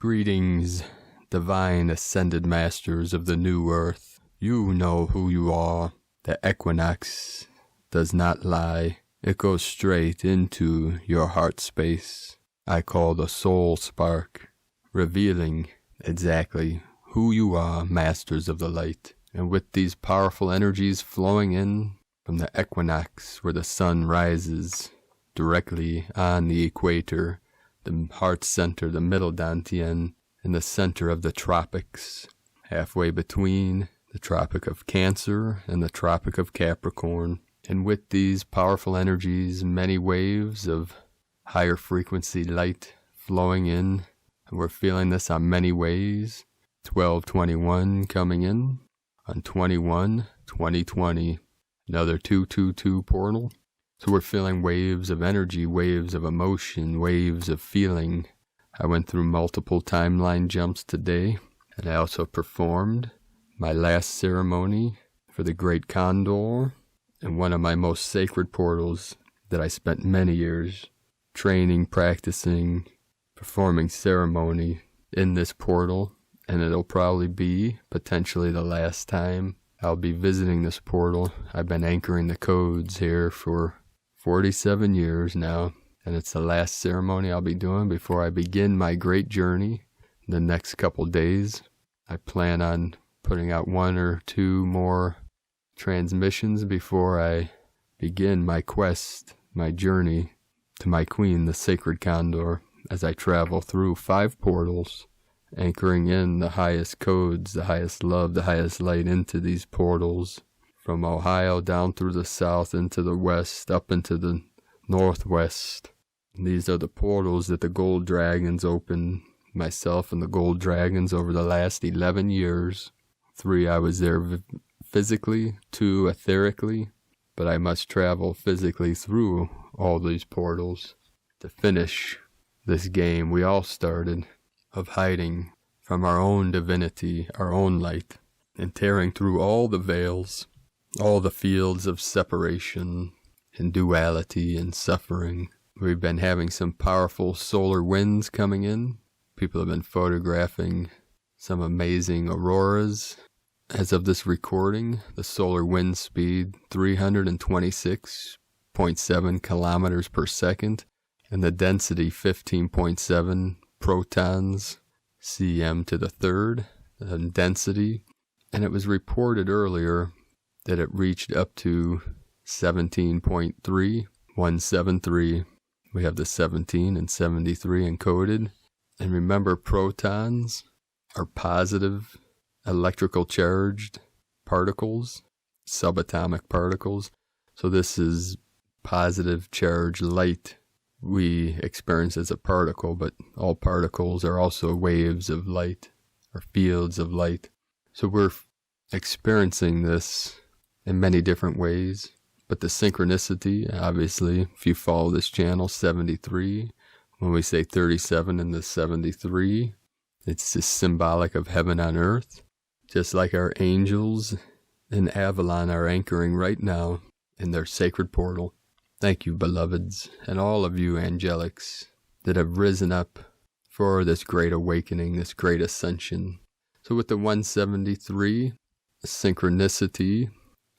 Greetings, divine ascended masters of the new earth. You know who you are. The equinox does not lie. It goes straight into your heart space. I call the soul spark, revealing exactly who you are, masters of the light. And with these powerful energies flowing in from the equinox, where the sun rises directly on the equator, the heart center, the middle dantian, in the center of the tropics, halfway between the Tropic of Cancer and the Tropic of Capricorn. And with these powerful energies, many waves of higher frequency light flowing in. And we're feeling this on many ways. 1221 coming in on 21-2020. Another 222 portal. So we're feeling waves of energy, waves of emotion, waves of feeling. I went through multiple timeline jumps today, and I also performed my last ceremony for the Great Condor in one of my most sacred portals that I spent many years training, practicing, performing ceremony in this portal, and it'll probably be potentially the last time I'll be visiting this portal. I've been anchoring the codes here for 47 years now, and it's the last ceremony I'll be doing before I begin my great journey the next couple days. I plan on putting out 1 or 2 more transmissions before I begin my quest, my journey to my queen, the sacred condor, as I travel through 5 portals, anchoring in the highest codes, the highest love, the highest light into these portals, from Ohio down through the south into the west, up into the northwest. These are the portals that the gold dragons opened, myself and the gold dragons, over the last 11 years. 3 I was there physically, 2 etherically, but I must travel physically through all these portals to finish this game we all started of hiding from our own divinity, our own light, and tearing through all the veils, all the fields of separation and duality and suffering. We've been having some powerful solar winds coming in. People have been photographing some amazing auroras. As of this recording, the solar wind speed 326.7 kilometers per second, and the density 15.7 protons cm to the third density. And it was reported earlier that it reached up to 17.3173. We have the 17 and 73 encoded. And remember, protons are positive electrical charged particles, subatomic particles. So this is positive charged light we experience as a particle, but all particles are also waves of light or fields of light. So we're experiencing this in many different ways, but the synchronicity, obviously, if you follow this channel, 73, when we say 37 in the 73, it's just symbolic of heaven on earth, just like our angels in Avalon are anchoring right now in their sacred portal. Thank you, beloveds, and all of you angelics that have risen up for this great awakening, this great ascension. So with the 173 synchronicity,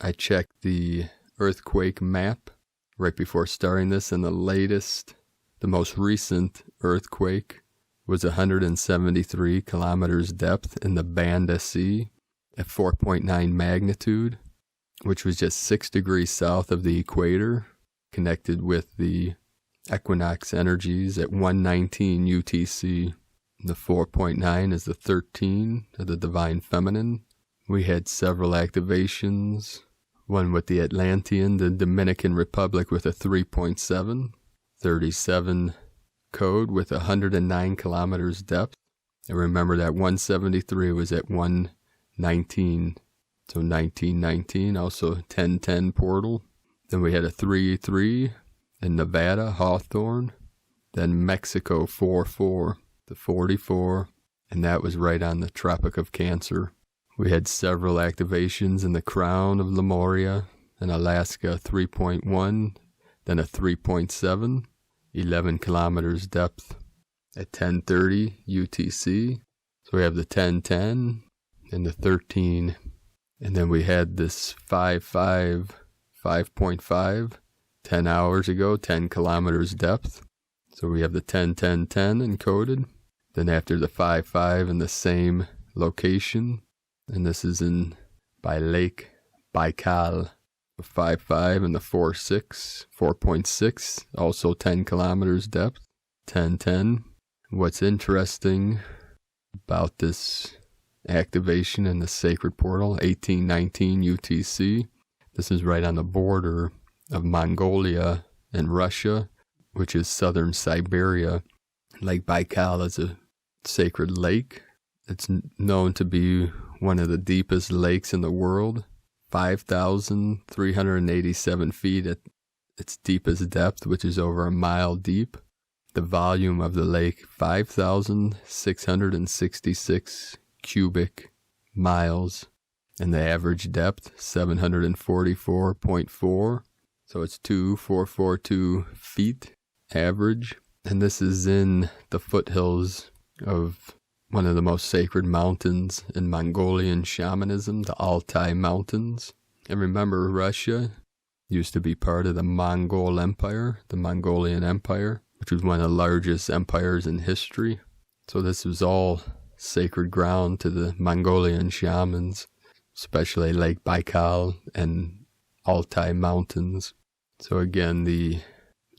I checked the earthquake map right before starting this, and the most recent earthquake was 173 kilometers depth in the Banda Sea at 4.9 magnitude, which was just 6 degrees south of the equator, connected with the equinox energies at 119 UTC. The 4.9 is the 13 of the divine feminine. We had several activations, one with the Atlantean, the Dominican Republic with a 3.7, 37 code with 109 kilometers depth. And remember that 173 was at 119, so 1919, also 1010 portal. Then we had a 3-3 in Nevada, Hawthorne. Then Mexico 4-4 to 44, and that was right on the Tropic of Cancer. We had several activations in the Crown of Lemuria in Alaska, 3.1, then a 3.7, 11 kilometers depth. at 10:30 UTC. So we have the 10:10 and the 13. And then we had this 5.5 10 hours ago, 10 kilometers depth. So we have the 10 encoded. Then after the 5.5 in the same location, and this is by Lake Baikal, the 5.5 and the 4.6, also 10 kilometers depth, 10. What's interesting about this activation in the sacred portal, 1819 UTC, this is right on the border of Mongolia and Russia, which is southern Siberia. Lake Baikal is a sacred lake. It's known to be one of the deepest lakes in the world, 5,387 feet at its deepest depth, which is over a mile deep. The volume of the lake, 5,666 cubic miles, and the average depth, 744.4. So it's 2,442 feet average. And this is in the foothills of one of the most sacred mountains in Mongolian shamanism, the Altai Mountains. And remember, Russia used to be part of the Mongol Empire, the Mongolian Empire, which was one of the largest empires in history. So this was all sacred ground to the Mongolian shamans, especially Lake Baikal and Altai Mountains. So again, the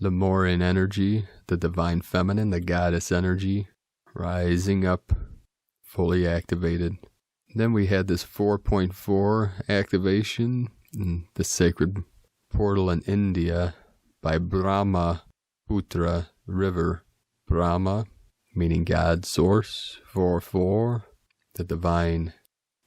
Lemurian energy, the divine feminine, the goddess energy, rising up, fully activated. Then we had this 4.4 activation in the sacred portal in India by Brahmaputra River. Brahma, meaning God source, 4.4, the divine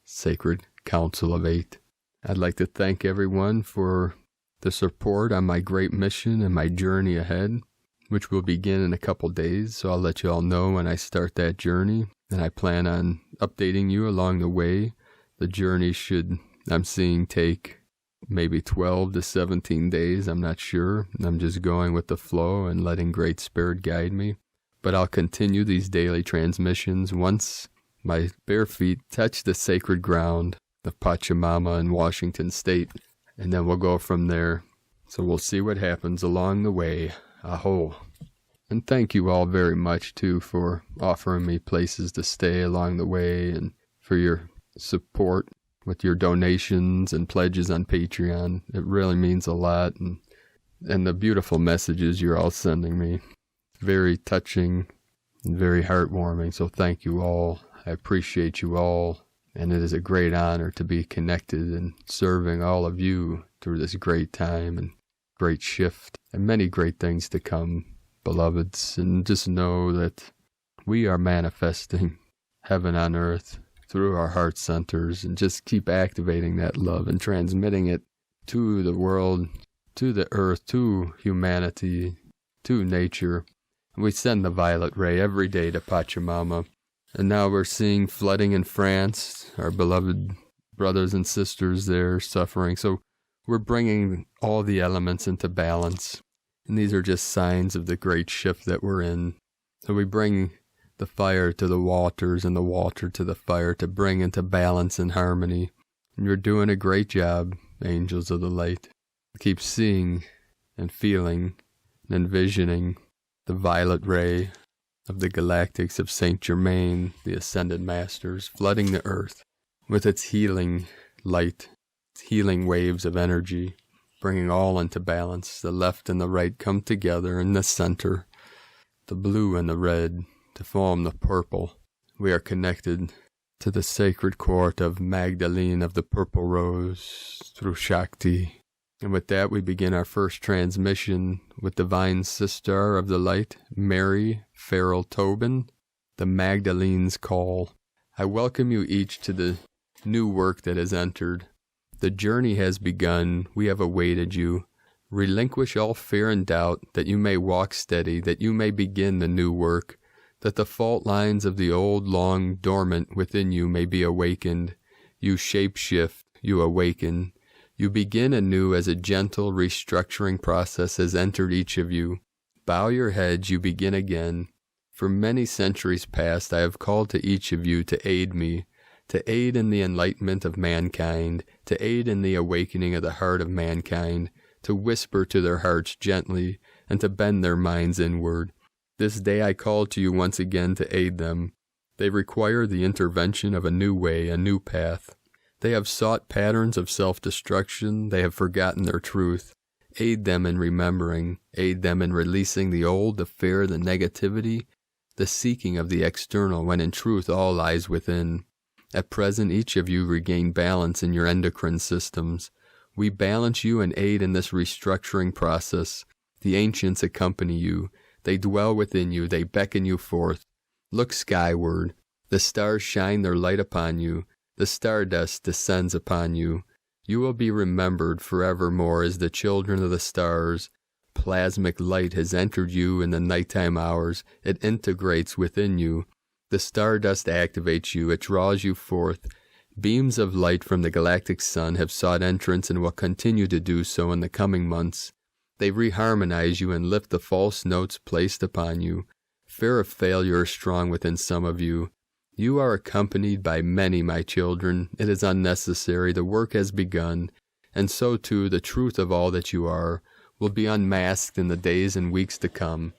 sacred council of 8. I'd like to thank everyone for the support on my great mission and my journey ahead, which will begin in a couple days. So I'll let you all know when I start that journey, and I plan on updating you along the way. The journey should, I'm seeing, take maybe 12 to 17 days. I'm not sure. I'm just going with the flow and letting Great Spirit guide me. But I'll continue these daily transmissions once my bare feet touch the sacred ground of Pachamama in Washington State. And then we'll go from there. So we'll see what happens along the way. Aho. And thank you all very much, too, for offering me places to stay along the way and for your support with your donations and pledges on Patreon. It really means a lot. And the beautiful messages you're all sending me. Very touching and very heartwarming. So thank you all. I appreciate you all. And it is a great honor to be connected and serving all of you through this great time and great shift and many great things to come, beloveds. And just know that we are manifesting heaven on earth through our heart centers, and just keep activating that love and transmitting it to the world, to the earth, to humanity, to nature. And we send the violet ray every day to Pachamama. And now we're seeing flooding in France, our beloved brothers and sisters there suffering. So we're bringing all the elements into balance. And these are just signs of the great shift that we're in. So we bring the fire to the waters and the water to the fire to bring into balance and harmony. And you're doing a great job, angels of the light. Keep seeing and feeling and envisioning the violet ray of the galactics of Saint Germain, the Ascended Masters, flooding the earth with its healing light, its healing waves of energy, bringing all into balance. The left and the right come together in the center, the blue and the red to form the purple. We are connected to the sacred court of Magdalene of the Purple Rose through Shakti. And with that, we begin our first transmission with Divine Sister of the Light, Mary Farrell Tobin, the Magdalenes Call. I welcome you each to the new work that has entered. The journey has begun. We have awaited you. Relinquish all fear and doubt, that you may walk steady, that you may begin the new work, that the fault lines of the old, long dormant within you may be awakened. You shape-shift, you awaken. You begin anew as a gentle restructuring process has entered each of you. Bow your heads, you begin again. For many centuries past I have called to each of you to aid me, to aid in the enlightenment of mankind, to aid in the awakening of the heart of mankind, to whisper to their hearts gently, and to bend their minds inward. This day I call to you once again to aid them. They require the intervention of a new way, a new path. They have sought patterns of self-destruction, they have forgotten their truth. Aid them in remembering, aid them in releasing the old, the fear, the negativity, the seeking of the external, when in truth all lies within. At present each of you regain balance in your endocrine systems. We balance you and aid in this restructuring process. The ancients accompany you. They dwell within you. They beckon you forth. Look skyward. The stars shine their light upon you. The stardust descends upon you. You will be remembered forevermore as the children of the stars. Plasmic light has entered you in the nighttime hours. It integrates within you. The stardust activates you. It draws you forth. Beams of light from the galactic sun have sought entrance and will continue to do so in the coming months. They reharmonize you and lift the false notes placed upon you. Fear of failure is strong within some of you. You are accompanied by many, my children. It is unnecessary. The work has begun, and so too the truth of all that you are will be unmasked in the days and weeks to come.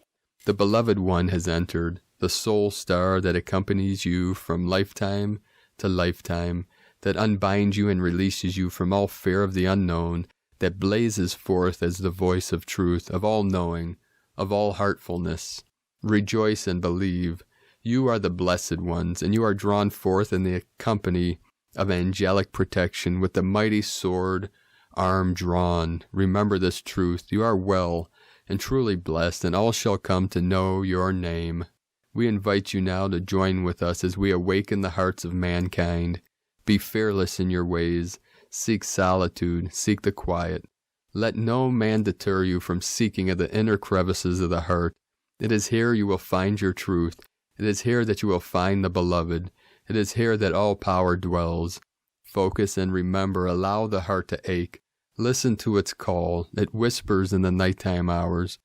The beloved one has entered, the soul star that accompanies you from lifetime to lifetime, that unbinds you and releases you from all fear of the unknown, that blazes forth as the voice of truth, of all knowing, of all heartfulness. Rejoice and believe. You are the blessed ones, and you are drawn forth in the company of angelic protection with the mighty sword, arm drawn. Remember this truth. You are well and truly blessed, and all shall come to know your name. We invite you now to join with us as we awaken the hearts of mankind. Be fearless in your ways. Seek solitude. Seek the quiet. Let no man deter you from seeking of the inner crevices of the heart. It is here you will find your truth. It is here that you will find the beloved. It is here that all power dwells. Focus and remember. Allow the heart to ache. Listen to its call. It whispers in the nighttime hours.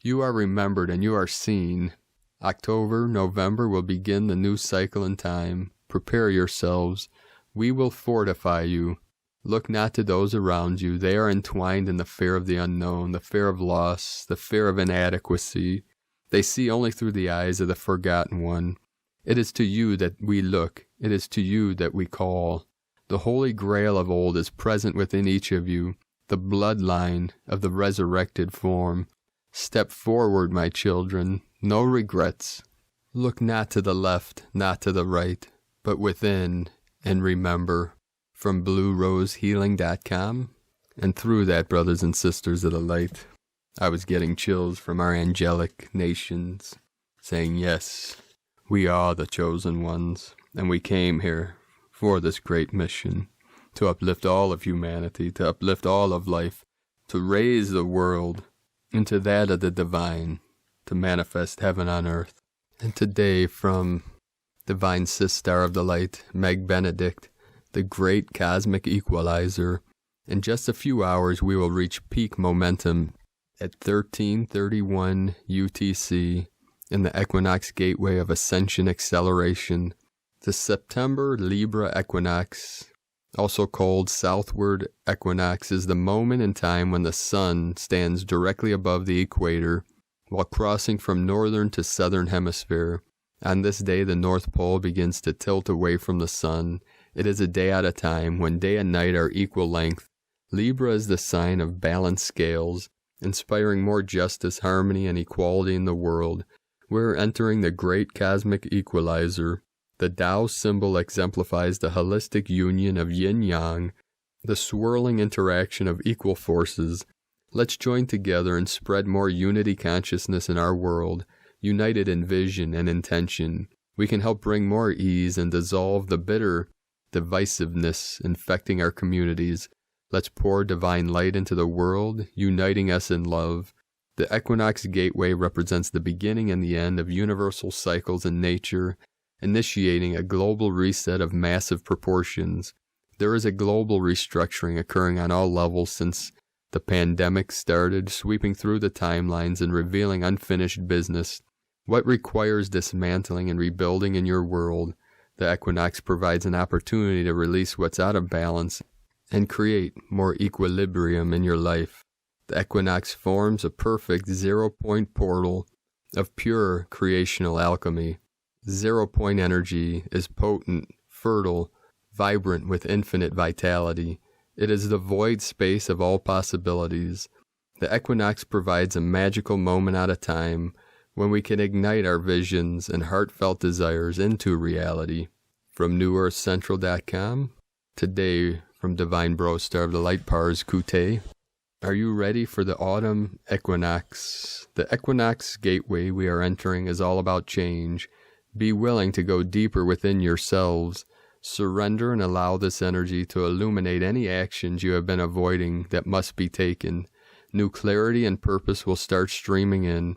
You are remembered and you are seen. October, November will begin the new cycle in time. Prepare yourselves. We will fortify you. Look not to those around you. They are entwined in the fear of the unknown, the fear of loss, the fear of inadequacy. They see only through the eyes of the forgotten one. It is to you that we look. It is to you that we call. The Holy Grail of old is present within each of you, the bloodline of the resurrected form. Step forward, my children. No regrets. Look not to the left, not to the right, but within, and remember. From BlueRoseHealing.com, and through that, brothers and sisters of the light, I was getting chills from our angelic nations, saying, yes, we are the chosen ones, and we came here for this great mission, to uplift all of humanity, to uplift all of life, to raise the world into that of the divine, to manifest heaven on earth. And today, from Divine Sister of the Light, Meg Benedict, the great cosmic equalizer, in just a few hours we will reach peak momentum at 1331 UTC in the Equinox gateway of ascension acceleration. The September Libra equinox, also called southward equinox, is the moment in time when the sun stands directly above the equator while crossing from northern to southern hemisphere. On this day the North Pole begins to tilt away from the sun. It is a day at a time when day and night are equal length. Libra is the sign of balanced scales, inspiring more justice, harmony, and equality in the world. We're entering the great cosmic equalizer. The Tao symbol exemplifies the holistic union of yin-yang, the swirling interaction of equal forces. Let's join together and spread more unity consciousness in our world, united in vision and intention. We can help bring more ease and dissolve the bitter divisiveness infecting our communities. Let's pour divine light into the world, uniting us in love. The Equinox Gateway represents the beginning and the end of universal cycles in nature, initiating a global reset of massive proportions. There is a global restructuring occurring on all levels since the pandemic started, sweeping through the timelines and revealing unfinished business. What requires dismantling and rebuilding in your world, the equinox provides an opportunity to release what's out of balance and create more equilibrium in your life. The equinox forms a perfect zero-point portal of pure creational alchemy. Zero-point energy is potent, fertile, vibrant with infinite vitality. It is the void space of all possibilities. The equinox provides a magical moment at a time when we can ignite our visions and heartfelt desires into reality. From NewEarthCentral.com, today from Divine Bro Star of the Light Pars Kute. Are you ready for the autumn equinox? The equinox gateway we are entering is all about change. Be willing to go deeper within yourselves. Surrender and allow this energy to illuminate any actions you have been avoiding that must be taken. New clarity and purpose will start streaming in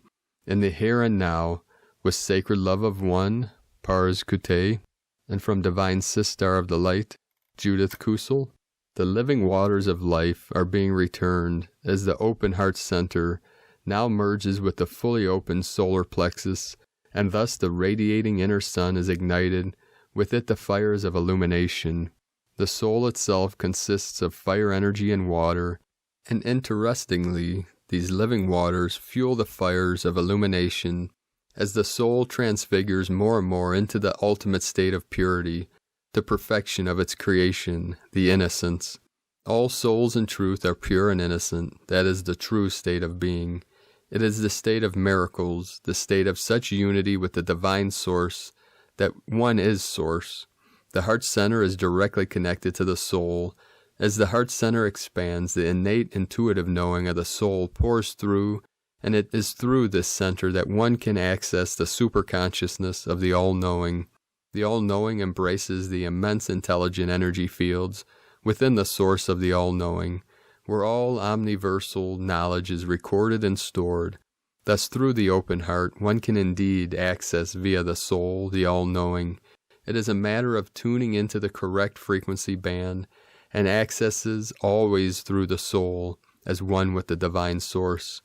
the here and now, with sacred love of one, Pars Kute, and from Divine Sistar of the Light, Judith Kusel. The living waters of life are being returned as the open heart center now merges with the fully open solar plexus, and thus the radiating inner sun is ignited, with it the fires of illumination. The soul itself consists of fire energy and water, and interestingly, these living waters fuel the fires of illumination as the soul transfigures more and more into the ultimate state of purity, the perfection of its creation, the innocence. All souls in truth are pure and innocent. That is the true state of being. It is the state of miracles, the state of such unity with the divine source that one is source. The heart center is directly connected to the soul. As the heart center expands, the innate intuitive knowing of the soul pours through, and it is through this center that one can access the superconsciousness of the all-knowing. The all-knowing embraces the immense intelligent energy fields within the source of the all-knowing, where all omniversal knowledge is recorded and stored. Thus, through the open heart, one can indeed access via the soul, the all-knowing. It is a matter of tuning into the correct frequency band, and accesses always through the soul, as one with the divine source.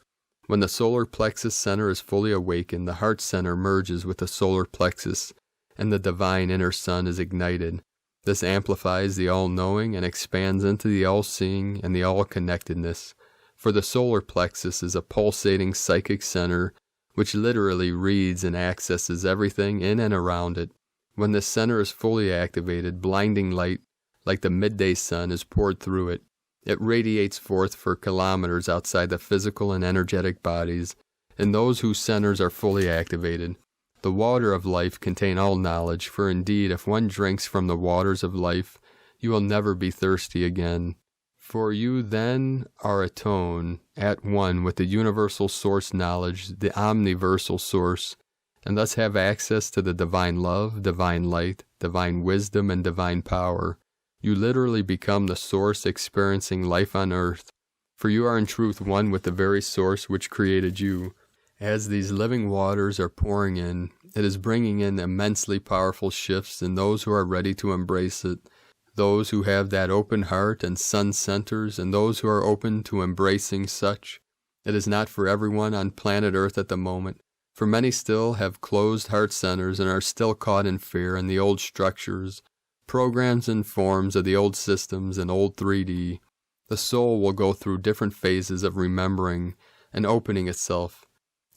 When the solar plexus center is fully awakened, the heart center merges with the solar plexus, and the divine inner sun is ignited. This amplifies the all-knowing and expands into the all-seeing and the all-connectedness. For the solar plexus is a pulsating psychic center which literally reads and accesses everything in and around it. When this center is fully activated, blinding light, like the midday sun, is poured through it. It radiates forth for kilometers outside the physical and energetic bodies, and those whose centers are fully activated. The water of life contain all knowledge, for indeed if one drinks from the waters of life, you will never be thirsty again. For you then are atone, at one with the universal source knowledge, the omniversal source, and thus have access to the divine love, divine light, divine wisdom, and divine power. You literally become the source experiencing life on earth, for you are in truth one with the very source which created you. As these living waters are pouring in, it is bringing in immensely powerful shifts in those who are ready to embrace it, those who have that open heart and sun centers, and those who are open to embracing such. It is not for everyone on planet Earth at the moment, for many still have closed heart centers and are still caught in fear in the old structures, programs and forms of the old systems and old 3D. The soul will go through different phases of remembering and opening itself,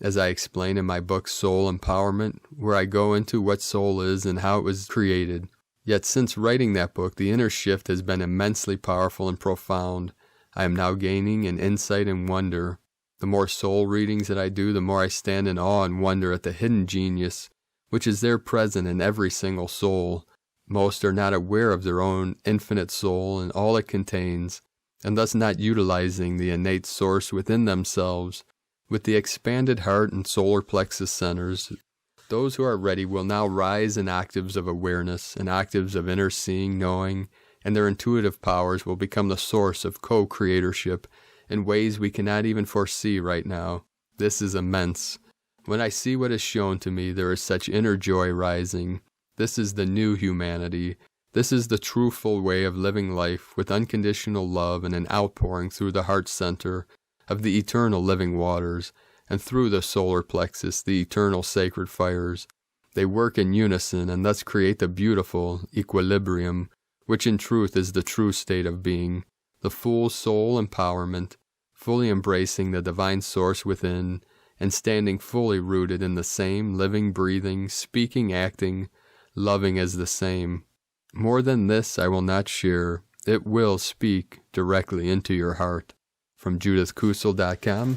as I explain in my book Soul Empowerment, where I go into what soul is and how it was created. Yet since writing that book, the inner shift has been immensely powerful and profound. I am now gaining an insight and wonder. The more soul readings that I do, the more I stand in awe and wonder at the hidden genius, which is there present in every single soul. Most are not aware of their own infinite soul and all it contains, and thus not utilizing the innate source within themselves. With the expanded heart and solar plexus centers, those who are ready will now rise in octaves of awareness and octaves of inner seeing, knowing, and their intuitive powers will become the source of co-creatorship in ways we cannot even foresee right now. This is immense. When I see what is shown to me, there is such inner joy rising. This is the new humanity. This is the truthful way of living life with unconditional love and an outpouring through the heart center of the eternal living waters, and through the solar plexus, the eternal sacred fires. They work in unison and thus create the beautiful equilibrium, which in truth is the true state of being, the full soul empowerment, fully embracing the divine source within, and standing fully rooted in the same, living, breathing, speaking, acting, loving as the same. More than this I will not share. It will speak directly into your heart. From JudithKusel.com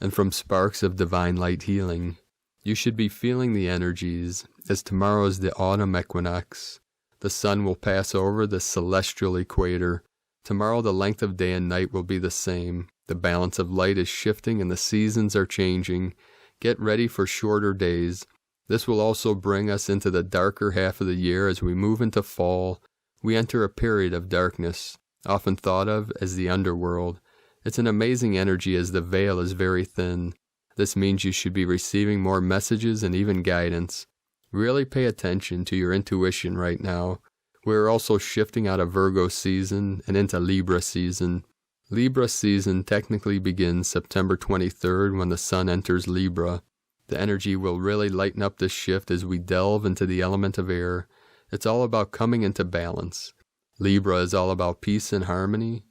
and from Sparks of Divine Light Healing. You should be feeling the energies, as tomorrow is the autumn equinox. The sun will pass over the celestial equator. Tomorrow the length of day and night will be the same. The balance of light is shifting and the seasons are changing. Get ready for shorter days. This will also bring us into the darker half of the year as we move into fall. We enter a period of darkness, often thought of as the underworld. It's an amazing energy as the veil is very thin. This means you should be receiving more messages and even guidance. Really pay attention to your intuition right now. We're also shifting out of Virgo season and into Libra season. Libra season technically begins September 23rd when the sun enters Libra. The energy will really lighten up this shift as we delve into the element of air. It's all about coming into balance. Libra is all about peace and harmony.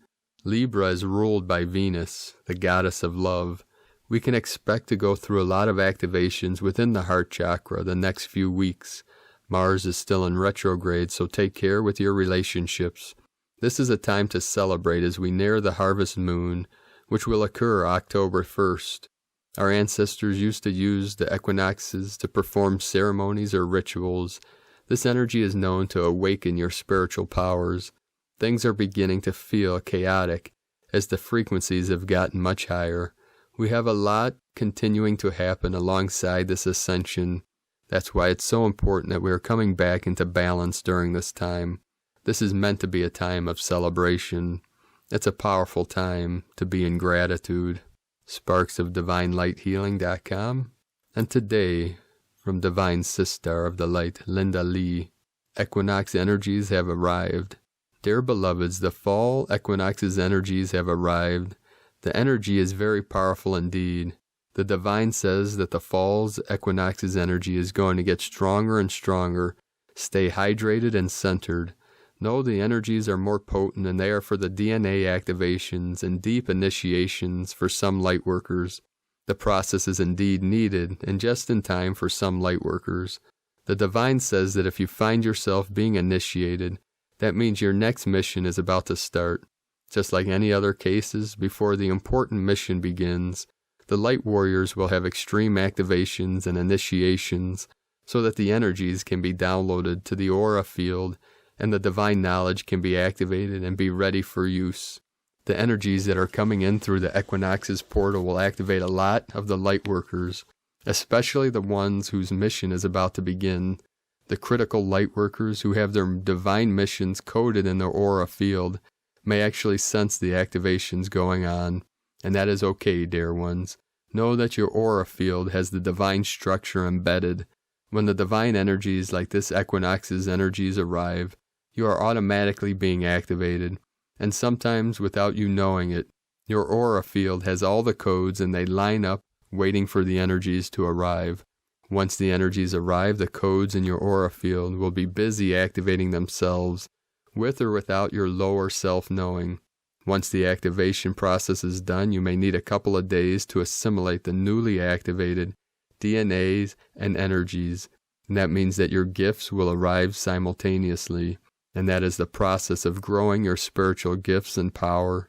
Libra is ruled by Venus, the goddess of love. We can expect to go through a lot of activations within the heart chakra the next few weeks. Mars is still in retrograde, so take care with your relationships. This is a time to celebrate as we near the harvest moon, which will occur October 1st. Our ancestors used to use the equinoxes to perform ceremonies or rituals. This energy is known to awaken your spiritual powers. Things are beginning to feel chaotic as the frequencies have gotten much higher. We have a lot continuing to happen alongside this ascension. That's why it's so important that we are coming back into balance during this time. This is meant to be a time of celebration. It's a powerful time to be in gratitude. SparksofDivineLightHealing.com. And today, from Divine Sister of the Light, Linda Lee, Equinox energies have arrived. Dear beloveds, the fall equinox's energies have arrived. The energy is very powerful indeed. The divine says that the fall's equinox's energy is going to get stronger and stronger. Stay hydrated and centered. Know the energies are more potent and they are for the DNA activations and deep initiations for some light workers. The process is indeed needed and just in time for some light workers. The divine says that if you find yourself being initiated, that means your next mission is about to start. Just like any other cases, before the important mission begins, the light warriors will have extreme activations and initiations so that the energies can be downloaded to the aura field and the divine knowledge can be activated and be ready for use. The energies that are coming in through the equinox's portal will activate a lot of the light workers, especially the ones whose mission is about to begin. The critical light workers who have their divine missions coded in their aura field may actually sense the activations going on, and that is okay, dear ones. Know that your aura field has the divine structure embedded. When the divine energies like this equinox's energies arrive, you are automatically being activated, and sometimes without you knowing it, your aura field has all the codes and they line up waiting for the energies to arrive. Once the energies arrive, the codes in your aura field will be busy activating themselves, with or without your lower self knowing. Once the activation process is done, you may need a couple of days to assimilate the newly activated DNAs and energies. And that means that your gifts will arrive simultaneously. And that is the process of growing your spiritual gifts and power.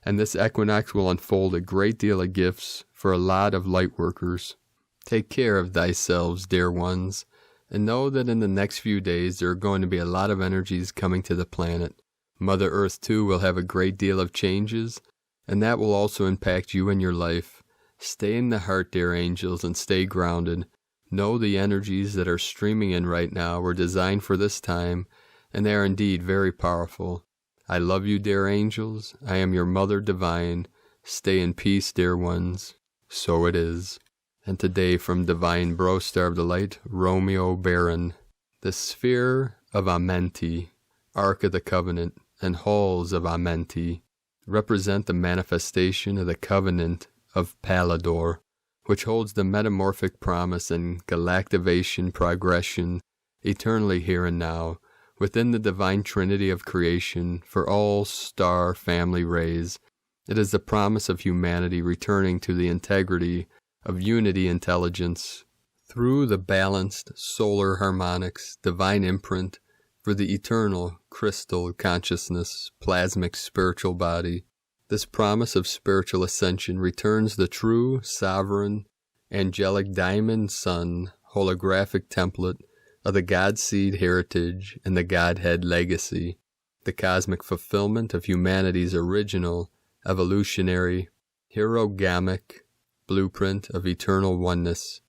And this equinox will unfold a great deal of gifts for a lot of light workers. Take care of thyselves, dear ones, and know that in the next few days there are going to be a lot of energies coming to the planet. Mother Earth too will have a great deal of changes, and that will also impact you and your life. Stay in the heart, dear angels, and stay grounded. Know the energies that are streaming in right now were designed for this time, and they are indeed very powerful. I love you, dear angels. I am your Mother Divine. Stay in peace, dear ones. So it is. And today from Divine Bro Star of the Light, Romeo Baron. The Sphere of Amenti, Ark of the Covenant, and Halls of Amenti represent the manifestation of the Covenant of Palador. which holds the metamorphic promise and galactivation progression eternally here and now, within the divine trinity of creation for all star family rays. It is the promise of humanity returning to the integrity of unity intelligence through the balanced solar harmonics, divine imprint for the eternal crystal consciousness, plasmic spiritual body. This promise of spiritual ascension returns the true, sovereign, angelic diamond sun holographic template of the God seed heritage and the Godhead legacy, the cosmic fulfillment of humanity's original, evolutionary, hierogamic blueprint of eternal oneness.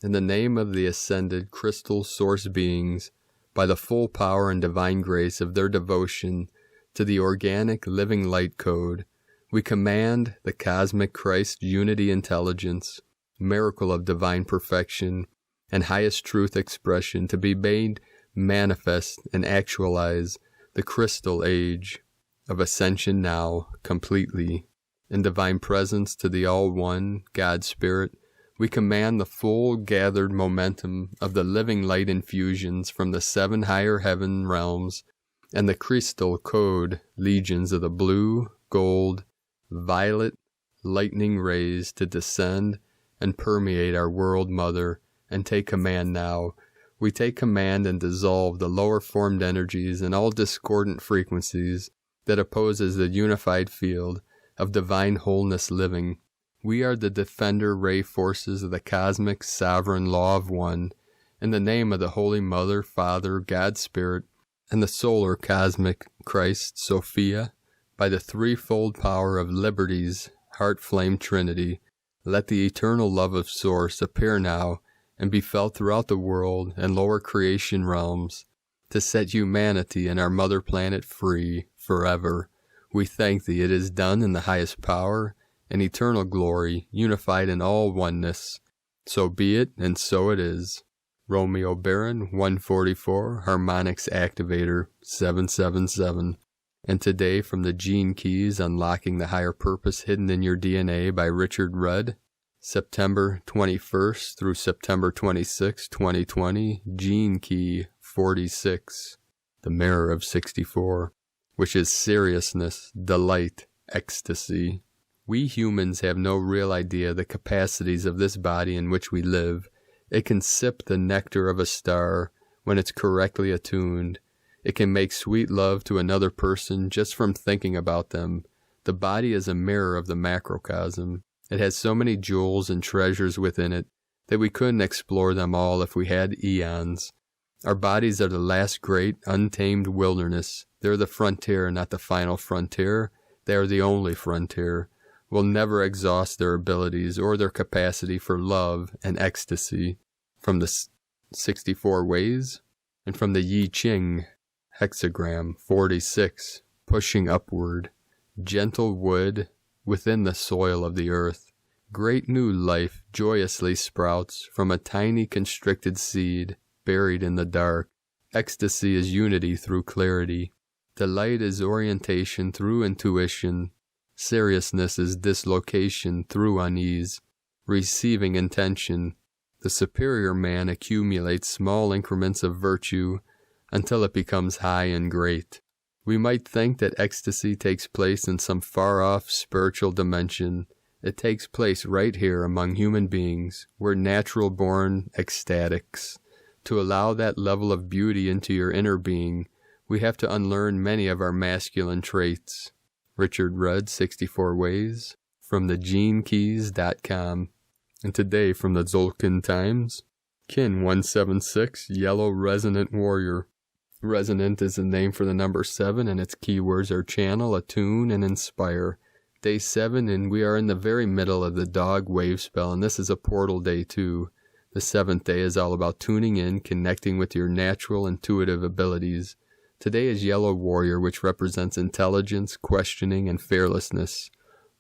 In the name of the ascended crystal source beings, by the full power and divine grace of their devotion to the organic living light code, we command the cosmic Christ unity intelligence, miracle of divine perfection, and highest truth expression to be made manifest and actualize the crystal age of ascension now completely. In divine presence to the all-one God Spirit, we command the full gathered momentum of the living light infusions from the 7 higher heaven realms and the crystal code legions of the blue, gold, violet, lightning rays to descend and permeate our world mother and take command now. We take command and dissolve the lower formed energies and all discordant frequencies that opposes the unified field of divine wholeness living. We are the defender ray forces of the cosmic sovereign law of one, in the name of the Holy Mother, Father, God Spirit, and the solar cosmic Christ, Sophia, by the threefold power of liberty's heart flame trinity. Let the eternal love of Source appear now and be felt throughout the world and lower creation realms, to set humanity and our mother planet free forever. We thank thee, it is done in the highest power and eternal glory, unified in all oneness. So be it, and so it is. Romeo Baron, 144, Harmonics Activator, 777. And today from the Gene Keys, Unlocking the Higher Purpose Hidden in Your DNA by Richard Rudd, September 21st through September 26, 2020, Gene Key 46, the Mirror of 64, which is seriousness, delight, ecstasy. We humans have no real idea the capacities of this body in which we live. It can sip the nectar of a star when it's correctly attuned. It can make sweet love to another person just from thinking about them. The body is a mirror of the macrocosm. It has so many jewels and treasures within it that we couldn't explore them all if we had eons. Our bodies are the last great, untamed wilderness. They're the frontier, not the final frontier. They are the only frontier. Will never exhaust their abilities or their capacity for love and ecstasy. From the 64 ways, and from the Yi Ching hexagram 46, pushing upward, gentle wood within the soil of the earth. Great new life joyously sprouts from a tiny constricted seed buried in the dark. Ecstasy is unity through clarity. Delight is orientation through intuition. Seriousness is dislocation through unease. Receiving intention. The superior man accumulates small increments of virtue until it becomes high and great. We might think that ecstasy takes place in some far-off spiritual dimension. It takes place right here among human beings. We're natural-born ecstatics. To allow that level of beauty into your inner being, we have to unlearn many of our masculine traits. Richard Rudd, 64 Ways, from the GeneKeys.com. And today from the Zolkin Times, Kin 176, Yellow Resonant Warrior. Resonant is the name for the number 7, and its keywords are channel, attune, and inspire. Day 7, and we are in the very middle of the dog wave spell, and this is a portal day too. The 7th day is all about tuning in, connecting with your natural intuitive abilities. Today is Yellow Warrior, which represents intelligence, questioning, and fearlessness.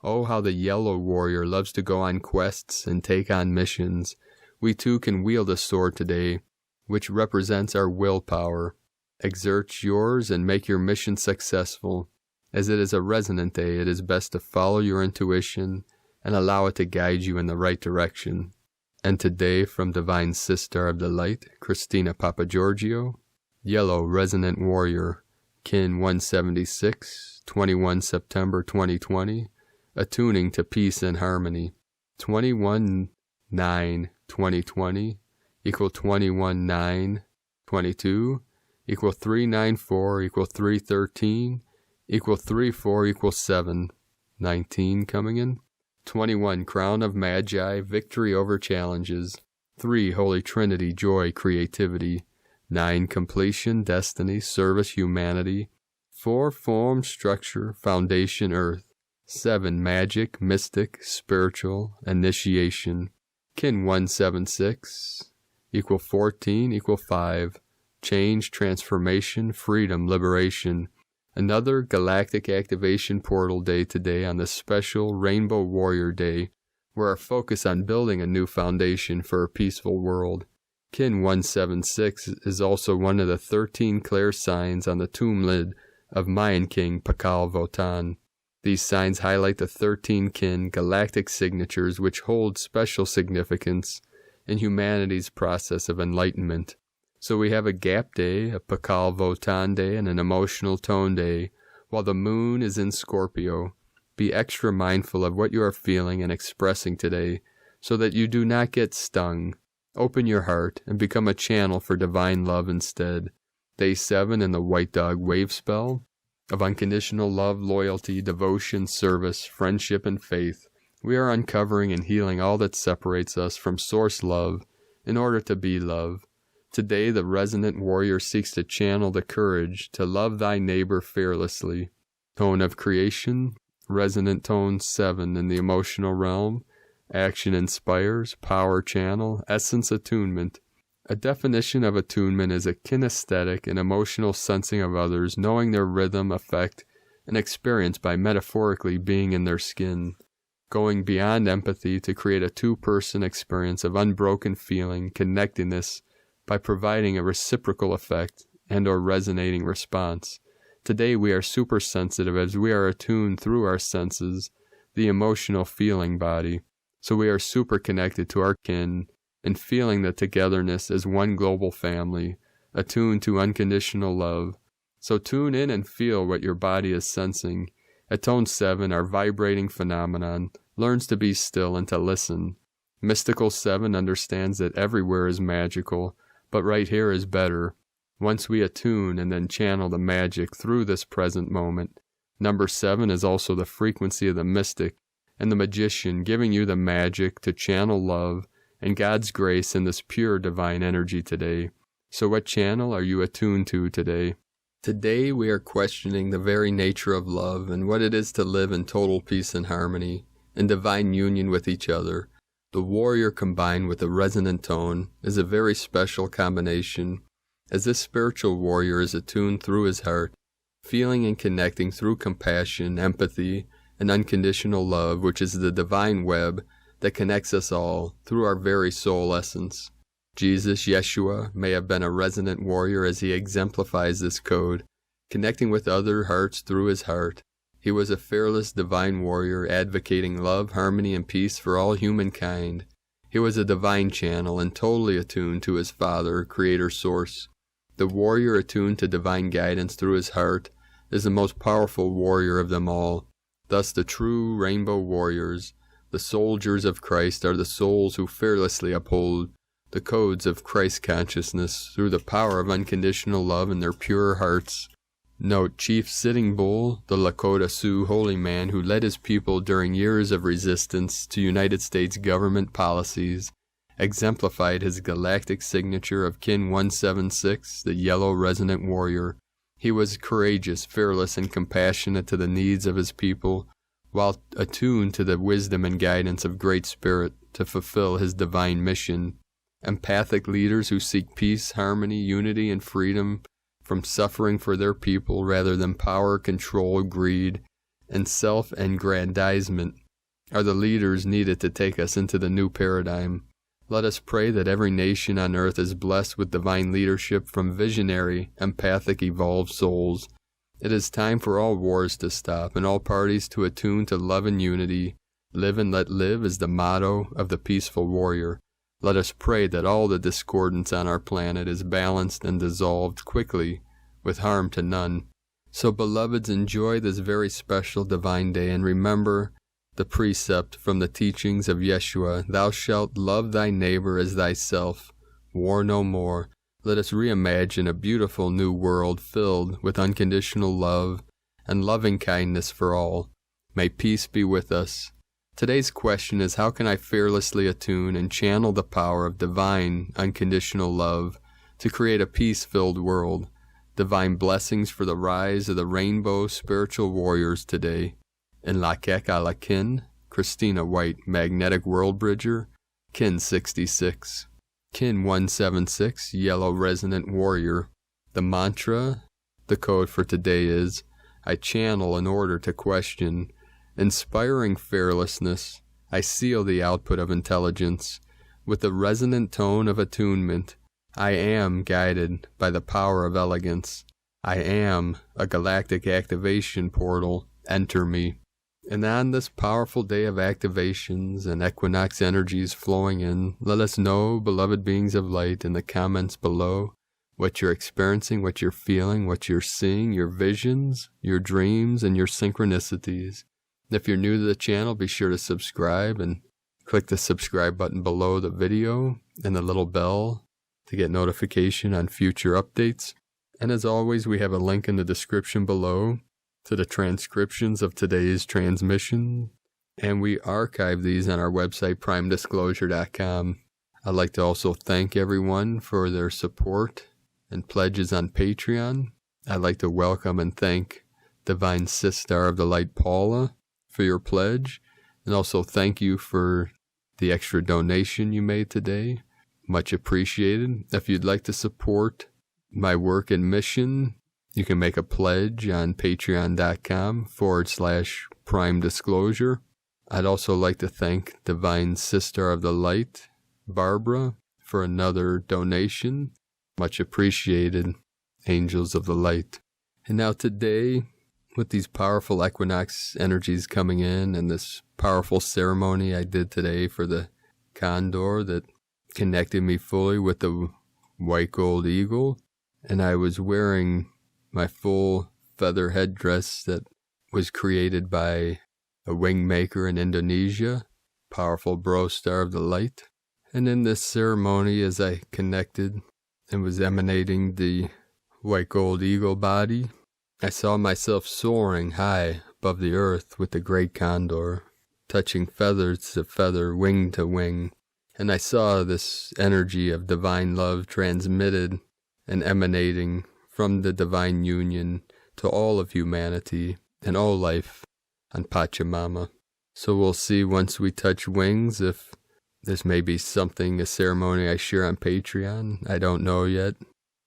Oh, how the Yellow Warrior loves to go on quests and take on missions. We too can wield a sword today, which represents our willpower. Exert yours and make your mission successful. As it is a resonant day, it is best to follow your intuition and allow it to guide you in the right direction. And today, from Divine Sister of the Light, Christina Papagiorgio, Yellow Resonant Warrior, Kin 176, 21 September 2020, Attuning to Peace and Harmony, 21-9-2020, equal 21-9-22, equal 394, equal 313, equal 34, equal 7, 19 coming in, 21 Crown of Magi, Victory over Challenges, 3 Holy Trinity, Joy, Creativity, 9 Completion, Destiny, Service, Humanity, 4 Form, Structure, Foundation, Earth, 7 Magic, Mystic, Spiritual, Initiation, Kin 176, equal 14, equal 5, Change, Transformation, Freedom, Liberation. Another galactic activation portal day today on the special Rainbow Warrior Day, where our focus on building a new foundation for a peaceful world. Kin 176 is also one of the 13 clear signs on the tomb lid of Mayan King Pakal Votan. These signs highlight the 13 kin galactic signatures which hold special significance in humanity's process of enlightenment. So we have a gap day, a Pakal Votan day, and an emotional tone day, while the moon is in Scorpio. Be extra mindful of what you are feeling and expressing today, so that you do not get stung. Open your heart and become a channel for divine love instead. Day 7 in the White Dog Wave Spell of unconditional love, loyalty, devotion, service, friendship, and faith. We are uncovering and healing all that separates us from Source Love in order to be love. Today, the Resonant Warrior seeks to channel the courage to love thy neighbor fearlessly. Tone of Creation, Resonant Tone 7 in the emotional realm. Action inspires, power channel, essence attunement. A definition of attunement is a kinesthetic and emotional sensing of others, knowing their rhythm, effect, and experience by metaphorically being in their skin. Going beyond empathy to create a two-person experience of unbroken feeling, connectedness, by providing a reciprocal effect and or resonating response. Today we are super sensitive as we are attuned through our senses, the emotional feeling body. So we are super connected to our kin and feeling the togetherness as one global family, attuned to unconditional love. So tune in and feel what your body is sensing. At Tone 7, our vibrating phenomenon learns to be still and to listen. Mystical 7 understands that everywhere is magical, but right here is better. Once we attune and then channel the magic through this present moment. Number 7 is also the frequency of the mystic and the magician, giving you the magic to channel love and God's grace in this pure divine energy today. So what channel are you attuned to today? Today we are questioning the very nature of love and what it is to live in total peace and harmony, in divine union with each other. The warrior combined with the resonant tone is a very special combination, as this spiritual warrior is attuned through his heart, feeling and connecting through compassion, empathy, and unconditional love, which is the divine web that connects us all through our very soul essence. Jesus, Yeshua, may have been a resonant warrior as he exemplifies this code, connecting with other hearts through his heart. He was a fearless divine warrior advocating love, harmony, and peace for all humankind. He was a divine channel and totally attuned to his Father, Creator Source. The warrior attuned to divine guidance through his heart is the most powerful warrior of them all. Thus the true rainbow warriors, the soldiers of Christ, are the souls who fearlessly uphold the codes of Christ consciousness through the power of unconditional love in their pure hearts. Note, Chief Sitting Bull, the Lakota Sioux holy man who led his people during years of resistance to United States government policies, exemplified his galactic signature of Kin 176, the yellow resonant warrior. He was courageous, fearless, and compassionate to the needs of his people, while attuned to the wisdom and guidance of Great Spirit to fulfill his divine mission. Empathic leaders who seek peace, harmony, unity, and freedom from suffering for their people rather than power, control, greed, and self-aggrandizement are the leaders needed to take us into the new paradigm. Let us pray that every nation on earth is blessed with divine leadership from visionary, empathic, evolved souls. It is time for all wars to stop and all parties to attune to love and unity. Live and let live is the motto of the peaceful warrior. Let us pray that all the discordance on our planet is balanced and dissolved quickly, with harm to none. So, beloveds, enjoy this very special divine day, and remember the precept from the teachings of Yeshua, thou shalt love thy neighbor as thyself, war no more. Let us reimagine a beautiful new world filled with unconditional love and loving kindness for all. May peace be with us. Today's question is, how can I fearlessly attune and channel the power of divine unconditional love to create a peace-filled world? Divine blessings for the rise of the rainbow spiritual warriors today. In Lakek ala Kin, Christina White, Magnetic World Bridger, Kin 66. Kin 176, Yellow Resonant Warrior. The mantra, the code for today is, I channel in order to question. Inspiring fearlessness, I seal the output of intelligence. With the resonant tone of attunement, I am guided by the power of elegance. I am a galactic activation portal. Enter me. And on this powerful day of activations and equinox energies flowing in, let us know, beloved beings of light, in the comments below, what you're experiencing, what you're feeling, what you're seeing, your visions, your dreams, and your synchronicities. If you're new to the channel, be sure to subscribe and click the subscribe button below the video and the little bell to get notification on future updates. And as always, we have a link in the description below to the transcriptions of today's transmission, and we archive these on our website, primedisclosure.com. I'd like to also thank everyone for their support and pledges on Patreon. I'd like to welcome and thank Divine Sister of the Light, Paula, for your pledge, and also thank you for the extra donation you made today. Much appreciated. If you'd like to support my work and mission, you can make a pledge on patreon.com/Prime Disclosure. I'd also like to thank Divine Sister of the Light, Barbara, for another donation. Much appreciated, Angels of the Light. And now today, with these powerful equinox energies coming in and this powerful ceremony I did today for the condor that connected me fully with the white gold eagle, and I was wearing my full feather headdress that was created by a wing maker in Indonesia, powerful bro star of the light. And in this ceremony, as I connected and was emanating the white gold eagle body, I saw myself soaring high above the earth with the great condor, touching feather to feather, wing to wing. And I saw this energy of divine love transmitted and emanating from the divine union to all of humanity and all life on Pachamama. So we'll see once we touch wings if this may be something, a ceremony I share on Patreon. I don't know yet,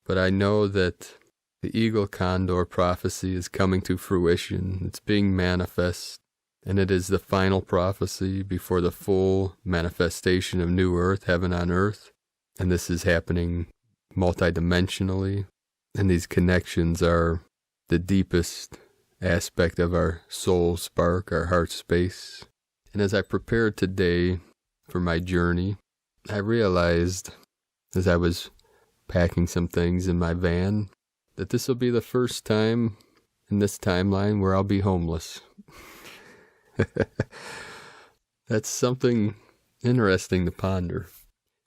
but I know that the Eagle Condor prophecy is coming to fruition. It's being manifest, and it is the final prophecy before the full manifestation of New Earth, heaven on earth. And this is happening multidimensionally, and these connections are the deepest aspect of our soul spark, our heart space. And as I prepared today for my journey, I realized as I was packing some things in my van that this will be the first time in this timeline where I'll be homeless. That's something interesting to ponder.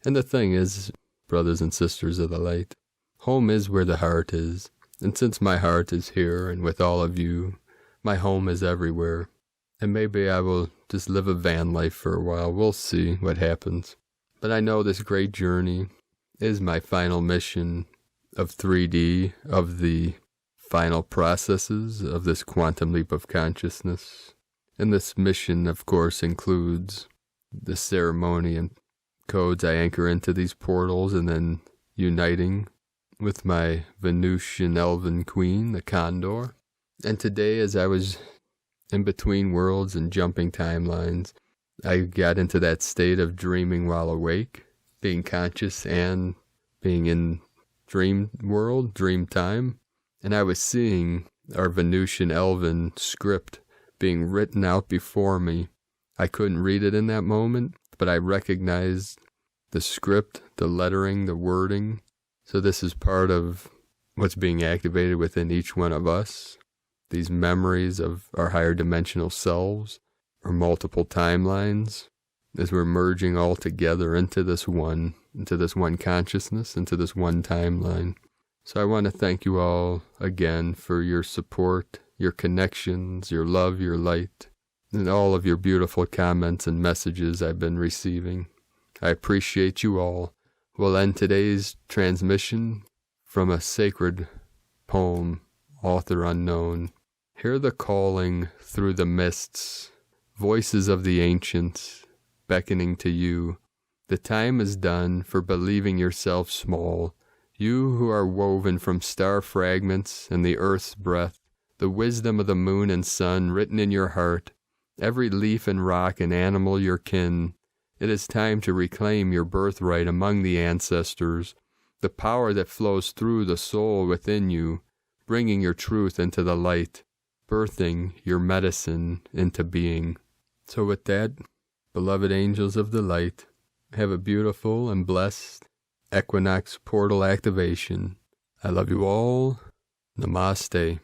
And the thing is, brothers and sisters of the light, home is where the heart is. And since my heart is here and with all of you, my home is everywhere. And maybe I will just live a van life for a while. We'll see what happens. But I know this great journey is my final mission of 3D, of the final processes of this quantum leap of consciousness. And this mission, of course, includes the ceremony and codes I anchor into these portals, and then uniting with my Venusian elven queen, the Condor. And today, as I was in between worlds and jumping timelines, I got into that state of dreaming while awake, being conscious and being in dream world, dream time, and I was seeing our Venusian elven script being written out before me. I couldn't read it in that moment, but I recognized the script, the lettering, the wording. So this is part of what's being activated within each one of us. These memories of our higher dimensional selves, or multiple timelines, as we're merging all together into this one consciousness, into this one timeline. So I want to thank you all again for your support, your connections, your love, your light, and all of your beautiful comments and messages I've been receiving. I appreciate you all. We'll end today's transmission from a sacred poem, author unknown. Hear the calling through the mists, voices of the ancients beckoning to you. The time is done for believing yourself small. You who are woven from star fragments and the earth's breath, the wisdom of the moon and sun written in your heart, every leaf and rock and animal your kin. It is time to reclaim your birthright among the ancestors, the power that flows through the soul within you, bringing your truth into the light, birthing your medicine into being. So with that, beloved angels of the light, have a beautiful and blessed Equinox portal activation. I love you all. Namaste.